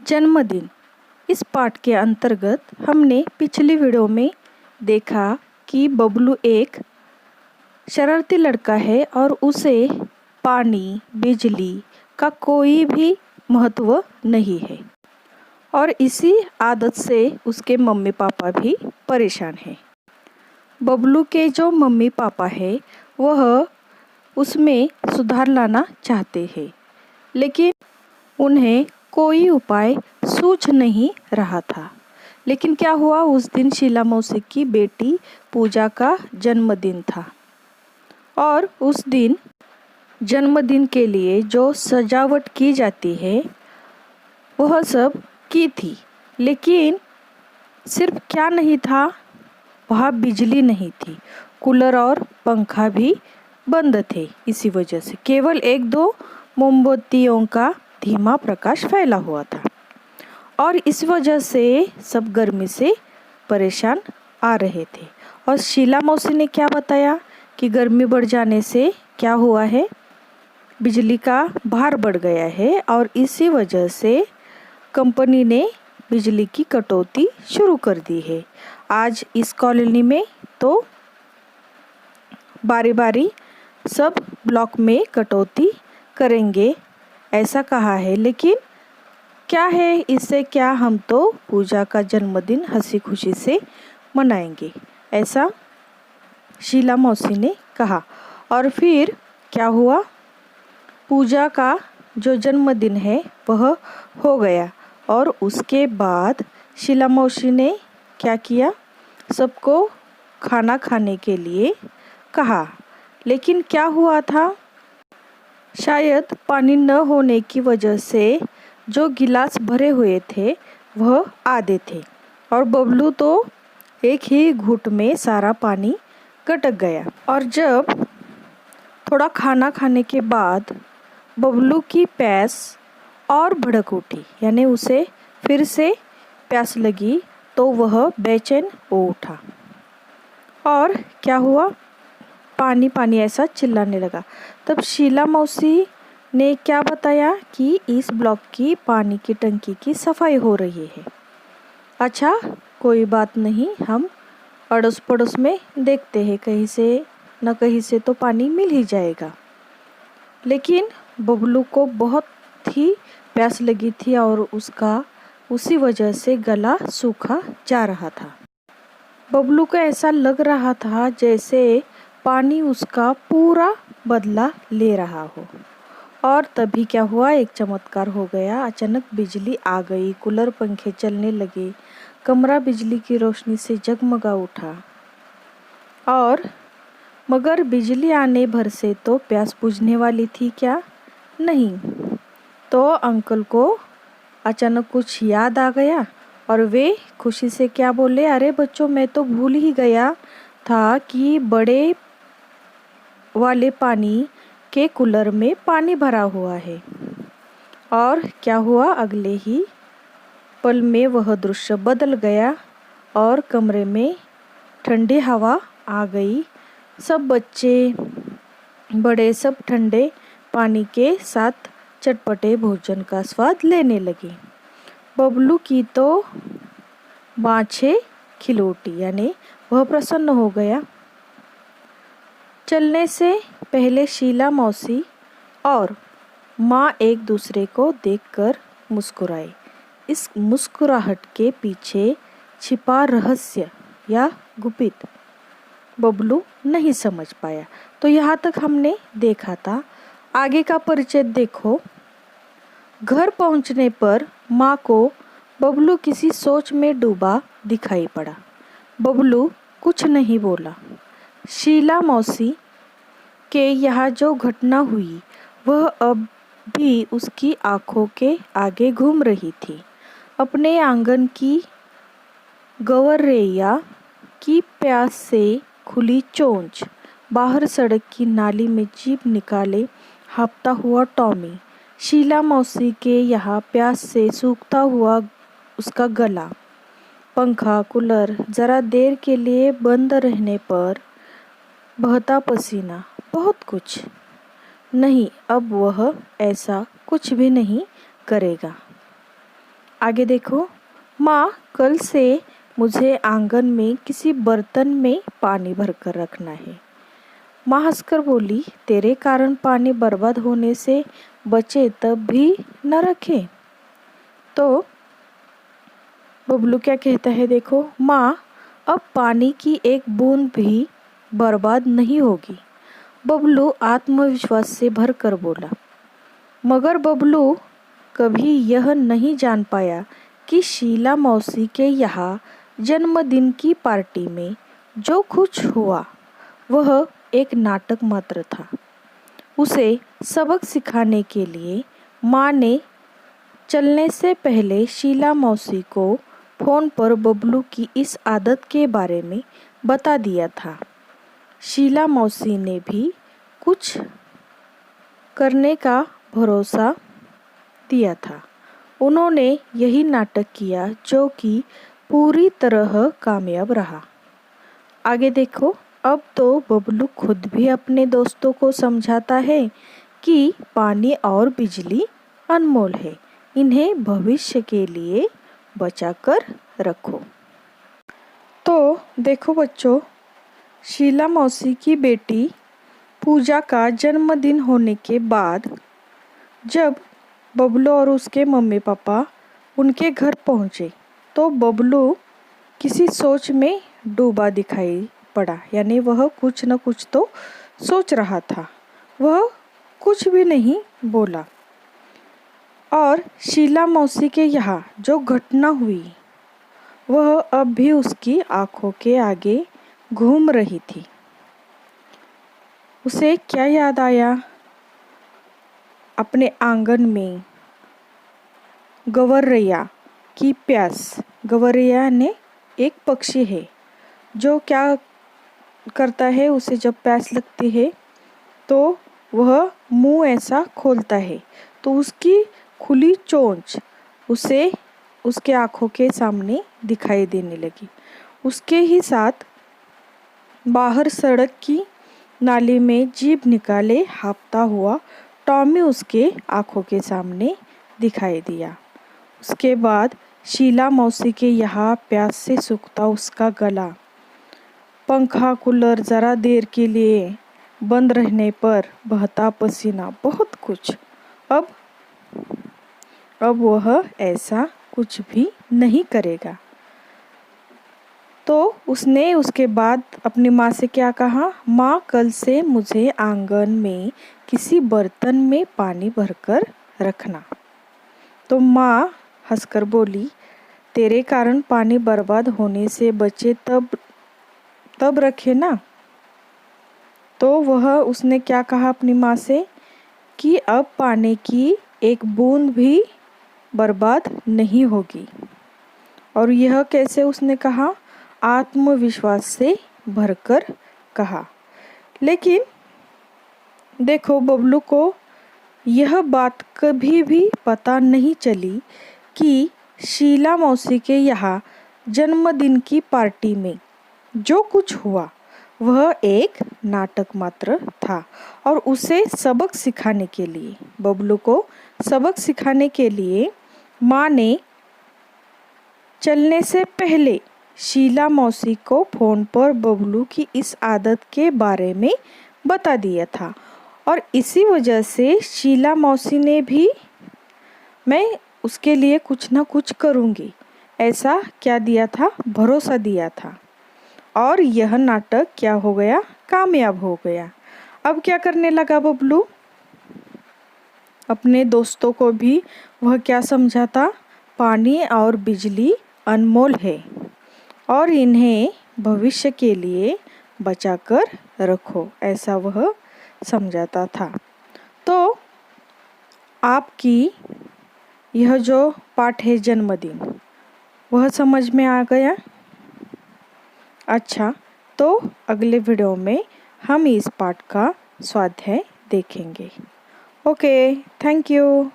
जन्मदिन। इस पाठ के अंतर्गत हमने पिछली वीडियो में देखा कि बबलू एक शरारती लड़का है और उसे पानी, बिजली का कोई भी महत्व नहीं है और इसी आदत से उसके मम्मी पापा भी परेशान हैं। बबलू के जो मम्मी पापा है वह उसमें सुधार लाना चाहते हैं, लेकिन उन्हें कोई उपाय सूझ नहीं रहा था। लेकिन क्या हुआ, उस दिन शीला मौसी की बेटी पूजा का जन्मदिन था और उस दिन जन्मदिन के लिए जो सजावट की जाती है वह सब की थी, लेकिन सिर्फ क्या नहीं था, वहाँ बिजली नहीं थी, कूलर और पंखा भी बंद थे। इसी वजह से केवल एक दो मोमबत्तियों का धीमा प्रकाश फैला हुआ था और इस वजह से सब गर्मी से परेशान आ रहे थे। और शीला मौसी ने क्या बताया कि गर्मी बढ़ जाने से क्या हुआ है, बिजली का भार बढ़ गया है और इसी वजह से कंपनी ने बिजली की कटौती शुरू कर दी है। आज इस कॉलोनी में तो बारी बारी सब ब्लॉक में कटौती करेंगे ऐसा कहा है, लेकिन क्या है इससे, क्या हम तो पूजा का जन्मदिन हंसी खुशी से मनाएंगे, ऐसा शीला मौसी ने कहा। और फिर क्या हुआ, पूजा का जो जन्मदिन है वह हो गया और उसके बाद शीला मौसी ने क्या किया, सबको खाना खाने के लिए कहा। लेकिन क्या हुआ था, शायद पानी न होने की वजह से जो गिलास भरे हुए थे वह आधे थे और बबलू तो एक ही घूंट में सारा पानी गटक गया। और जब थोड़ा खाना खाने के बाद बबलू की प्यास और भड़क उठी, यानी उसे फिर से प्यास लगी, तो वह बेचैन हो उठा और क्या हुआ, पानी पानी ऐसा चिल्लाने लगा। तब शीला मौसी ने क्या बताया कि इस ब्लॉक की पानी की टंकी की सफाई हो रही है। अच्छा, कोई बात नहीं, हम अड़ोस पड़ोस में देखते हैं, कहीं से न कहीं से तो पानी मिल ही जाएगा। लेकिन बबलू को बहुत ही प्यास लगी थी और उसका उसी वजह से गला सूखा जा रहा था। बबलू को ऐसा लग रहा था जैसे पानी उसका पूरा बदला ले रहा हो। और तभी क्या हुआ, एक चमत्कार हो गया। अचानक बिजली आ गई, कूलर पंखे चलने लगे, कमरा बिजली की रोशनी से जगमगा उठा। और मगर बिजली आने भर से तो प्यास बुझने वाली थी क्या? नहीं। तो अंकल को अचानक कुछ याद आ गया और वे खुशी से क्या बोले, अरे बच्चों, मैं तो भूल ही गया था कि बड़े वाले पानी के कूलर में पानी भरा हुआ है। और क्या हुआ, अगले ही पल में वह दृश्य बदल गया और कमरे में ठंडी हवा आ गई। सब बच्चे बड़े सब ठंडे पानी के साथ चटपटे भोजन का स्वाद लेने लगे। बबलू की तो बाँछें खिल उठी, यानी वह प्रसन्न हो गया। चलने से पहले शीला मौसी और माँ एक दूसरे को देखकर मुस्कुराई। इस मुस्कुराहट के पीछे छिपा रहस्य या गुपित बबलू नहीं समझ पाया। तो यहाँ तक हमने देखा था, आगे का परिचय देखो। घर पहुँचने पर माँ को बबलू किसी सोच में डूबा दिखाई पड़ा। बबलू कुछ नहीं बोला। शीला मौसी के यहाँ जो घटना हुई वह अब भी उसकी आंखों के आगे घूम रही थी। अपने आंगन की गवरैया की प्यास से खुली चोंच, बाहर सड़क की नाली में जीभ निकाले हाँफता हुआ टॉमी, शीला मौसी के यहाँ प्यास से सूखता हुआ उसका गला, पंखा, कूलर जरा देर के लिए बंद रहने पर बहता पसीना, बहुत कुछ। नहीं, अब वह ऐसा कुछ भी नहीं करेगा। आगे देखो, माँ कल से मुझे आंगन में किसी बर्तन में पानी भरकर रखना है। माँ हंसकर बोली, तेरे कारण पानी बर्बाद होने से बचे तब भी न रखे। तो बबलू क्या कहता है, देखो, माँ अब पानी की एक बूंद भी बर्बाद नहीं होगी। बबलू आत्मविश्वास से भरकर बोला। मगर बबलू कभी यह नहीं जान पाया कि शीला मौसी के यहाँ जन्मदिन की पार्टी में जो कुछ हुआ वह एक नाटक मात्र था। उसे सबक सिखाने के लिए माँ ने चलने से पहले शीला मौसी को फ़ोन पर बबलू की इस आदत के बारे में बता दिया था। शीला मौसी ने भी कुछ करने का भरोसा दिया था। उन्होंने यही नाटक किया जो कि पूरी तरह कामयाब रहा। आगे देखो, अब तो बबलू खुद भी अपने दोस्तों को समझाता है कि पानी और बिजली अनमोल है, इन्हें भविष्य के लिए बचाकर रखो। तो देखो बच्चों, शीला मौसी की बेटी पूजा का जन्मदिन होने के बाद जब बबलू और उसके मम्मी पापा उनके घर पहुँचे तो बबलू किसी सोच में डूबा दिखाई पड़ा। यानी वह कुछ न कुछ तो सोच रहा था, वह कुछ भी नहीं बोला। और शीला मौसी के यहाँ जो घटना हुई वह अब भी उसकी आंखों के आगे घूम रही थी। उसे क्या याद आया? अपने आंगन में गवरैया की प्यास। गवरैया ने एक पक्षी है जो क्या करता है, उसे जब प्यास लगती है तो वह मुंह ऐसा खोलता है, तो उसकी खुली चोंच उसे उसके आँखों के सामने दिखाई देने लगी। उसके ही साथ बाहर सड़क की नाली में जीभ निकाले हाँफता हुआ टॉमी उसके आँखों के सामने दिखाई दिया। उसके बाद शीला मौसी के यहाँ प्यास से सूखता उसका गला, पंखा कूलर ज़रा देर के लिए बंद रहने पर बहता पसीना, बहुत कुछ। अब वह ऐसा कुछ भी नहीं करेगा। तो उसने उसके बाद अपनी माँ से क्या कहा? माँ कल से मुझे आंगन में किसी बर्तन में पानी भरकर रखना। तो माँ हंसकर बोली, तेरे कारण पानी बर्बाद होने से बचे तब रखे ना। तो वह उसने क्या कहा अपनी माँ से कि अब पानी की एक बूंद भी बर्बाद नहीं होगी। और यह कैसे उसने कहा? आत्मविश्वास से भरकर कहा। लेकिन देखो, बबलू को यह बात कभी भी पता नहीं चली कि शीला मौसी के यहाँ जन्मदिन की पार्टी में जो कुछ हुआ वह एक नाटक मात्र था। और उसे सबक सिखाने के लिए, बबलू को सबक सिखाने के लिए माँ ने चलने से पहले शीला मौसी को फ़ोन पर बबलू की इस आदत के बारे में बता दिया था। और इसी वजह से शीला मौसी ने भी मैं उसके लिए कुछ ना कुछ करूँगी ऐसा क्या दिया था? भरोसा दिया था। और यह नाटक क्या हो गया? कामयाब हो गया। अब क्या करने लगा बबलू? अपने दोस्तों को भी वह क्या समझाता? पानी और बिजली अनमोल है और इन्हें भविष्य के लिए बचाकर रखो, ऐसा वह समझाता था। तो आपकी यह जो पाठ है जन्मदिन, वह समझ में आ गया? अच्छा, तो अगले वीडियो में हम इस पाठ का स्वाध्याय देखेंगे। Okay, thank you.